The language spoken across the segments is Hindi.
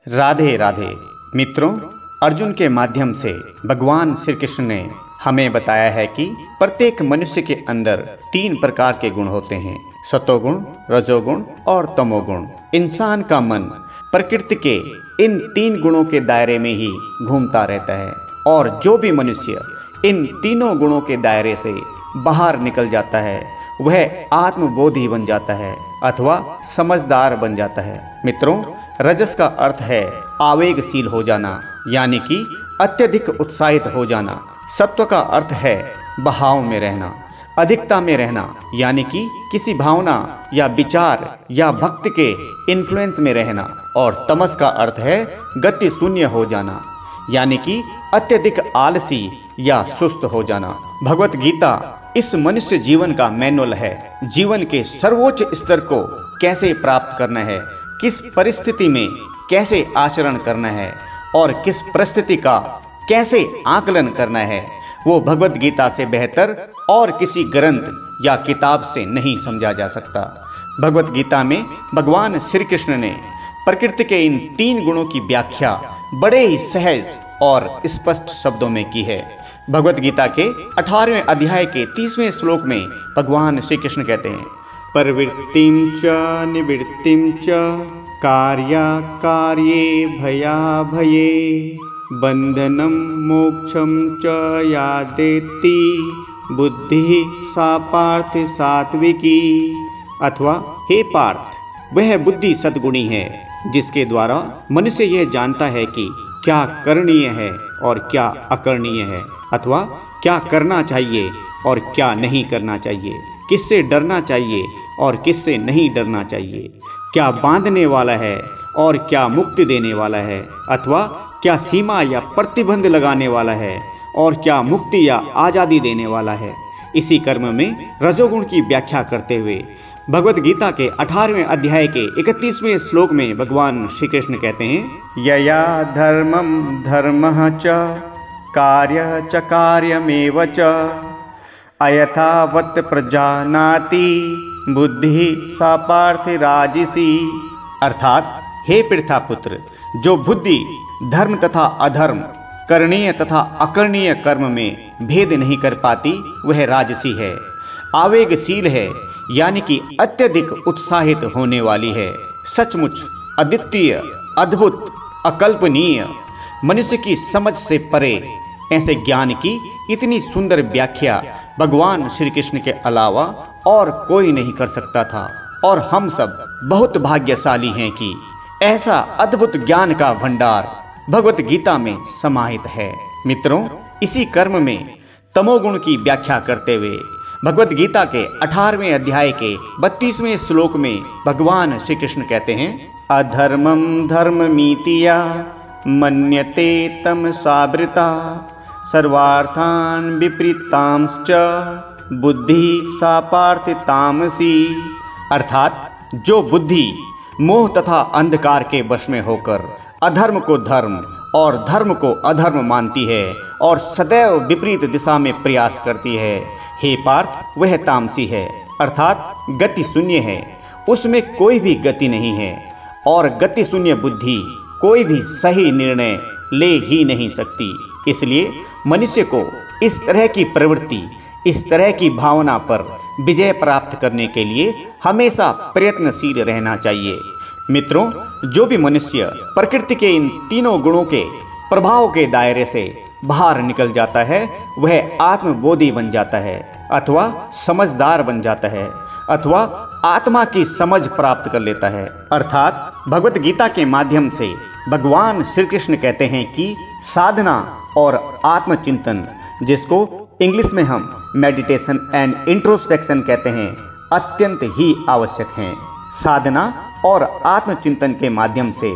राधे राधे मित्रों, अर्जुन के माध्यम से भगवान श्री कृष्ण ने हमें बताया है कि प्रत्येक मनुष्य के अंदर 3 प्रकार के गुण होते हैं, सतोगुण, रजोगुण और तमोगुण। इंसान का मन प्रकृति के इन 3 गुणों के दायरे में ही घूमता रहता है और जो भी मनुष्य इन तीनों गुणों के दायरे से बाहर निकल जाता है वह आत्मबोधी बन जाता है अथवा समझदार बन जाता है। मित्रों, रजस का अर्थ है आवेगशील हो जाना, यानी कि अत्यधिक उत्साहित हो जाना। सत्व का अर्थ है बहाव में रहना, अधिकता में रहना, यानी कि किसी भावना या विचार या भक्ति के इन्फ्लुएंस में रहना। और तमस का अर्थ है गति शून्य हो जाना, यानी कि अत्यधिक आलसी या सुस्त हो जाना। भगवत गीता इस मनुष्य जीवन का मैनुअल है। जीवन के सर्वोच्च स्तर को कैसे प्राप्त करना है, किस परिस्थिति में कैसे आचरण करना है और किस परिस्थिति का कैसे आकलन करना है, वो भगवत गीता से बेहतर और किसी ग्रंथ या किताब से नहीं समझा जा सकता। भगवत गीता में भगवान श्री कृष्ण ने प्रकृति के इन 3 गुणों की व्याख्या बड़े ही सहज और स्पष्ट शब्दों में की है। भगवत गीता के 18वें अध्याय के 30वें श्लोक में भगवान श्री कृष्ण कहते हैं, प्रवृत्तिं च निवृत्तिं च कार्ये भयाभये बंधनं मोक्षं च यादेति बुद्धि सा पार्थ सात्विकी। अथवा हे पार्थ, वह बुद्धि सद्गुणी है जिसके द्वारा मनुष्य यह जानता है कि क्या करणीय है और क्या अकरणीय है, अथवा क्या करना चाहिए और क्या नहीं करना चाहिए, किससे डरना चाहिए और किससे नहीं डरना चाहिए, क्या बांधने वाला है और क्या मुक्ति देने वाला है, अथवा क्या सीमा या प्रतिबंध लगाने वाला है और क्या मुक्ति या आज़ादी देने वाला है। इसी कर्म में रजोगुण की व्याख्या करते हुए भगवत गीता के 18वें अध्याय के 31वें श्लोक में भगवान श्री कृष्ण कहते हैं, यया धर्मं धर्मः च कार्य च कार्यमेव च अयथावत् प्रजानाति बुद्धि सा पार्थ राजसी। अर्थात हे पृथापुत्र, जो बुद्धि धर्म तथा अधर्म, करणीय तथा अकरणीय कर्म में भेद नहीं कर पाती वह राजसी है, आवेगशील है, यानी कि अत्यधिक उत्साहित होने वाली है। सचमुच अद्वितीय, अद्भुत, अकल्पनीय, मनुष्य की समझ से परे ऐसे ज्ञान की इतनी सुंदर व्याख्या भगवान श्री कृष्ण के अलावा और कोई नहीं कर सकता था। और हम सब बहुत भाग्यशाली हैं कि ऐसा अद्भुत ज्ञान का भंडार भगवत गीता में समाहित है। मित्रों, इसी कर्म में तमोगुण की व्याख्या करते हुए भगवत गीता के 18वें अध्याय के 32वें श्लोक में भगवान श्री कृष्ण कहते हैं, अधर्मं धर्ममीतिया मन्यते तमसावृता सर्वार्थान् विपरीतांश्च बुद्धि सा पार्थ तामसी। अर्थात जो बुद्धि मोह तथा अंधकार के वश में होकर अधर्म को धर्म और धर्म को अधर्म मानती है और सदैव विपरीत दिशा में प्रयास करती है, हे पार्थ, वह तामसी है, अर्थात गति शून्य है, उसमें कोई भी गति नहीं है। और गति शून्य बुद्धि कोई भी सही निर्णय ले ही नहीं सकती। इसलिए मनुष्य को इस तरह की प्रवृत्ति, इस तरह की भावना पर विजय प्राप्त करने के लिए हमेशा प्रयत्नशील रहना चाहिए। मित्रों, जो भी मनुष्य प्रकृति के इन 3 गुणों के प्रभाव के दायरे से बाहर निकल जाता है वह आत्मबोधी बन जाता है, अथवा समझदार बन जाता है, अथवा आत्मा की समझ प्राप्त कर लेता है। अर्थात भगवत गीता के माध्यम से भगवान श्री कृष्ण कहते हैं कि साधना और आत्मचिंतन, जिसको इंग्लिश में हम मेडिटेशन एंड इंट्रोस्पेक्शन कहते हैं, अत्यंत ही आवश्यक हैं। साधना और आत्मचिंतन के माध्यम से,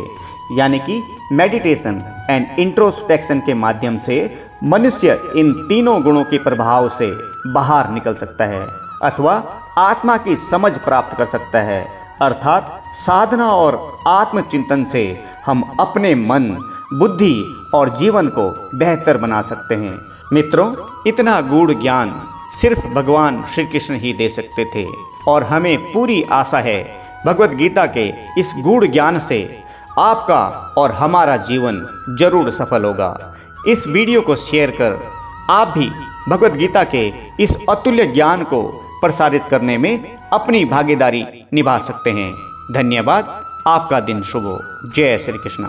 यानी कि मेडिटेशन एंड इंट्रोस्पेक्शन के माध्यम से मनुष्य इन 3 गुणों के प्रभाव से बाहर निकल सकता है अथवा आत्मा की समझ प्राप्त कर सकता है। अर्थात साधना और आत्मचिंतन से हम अपने मन, बुद्धि और जीवन को बेहतर बना सकते हैं। मित्रों, इतना गूढ़ ज्ञान सिर्फ भगवान श्री कृष्ण ही दे सकते थे और हमें पूरी आशा है भगवत गीता के इस गूढ़ ज्ञान से आपका और हमारा जीवन जरूर सफल होगा। इस वीडियो को शेयर कर आप भी भगवत गीता के इस अतुल्य ज्ञान को प्रसारित करने में अपनी भागीदारी निभा सकते हैं। धन्यवाद। आपका दिन शुभ हो। जय श्री कृष्ण।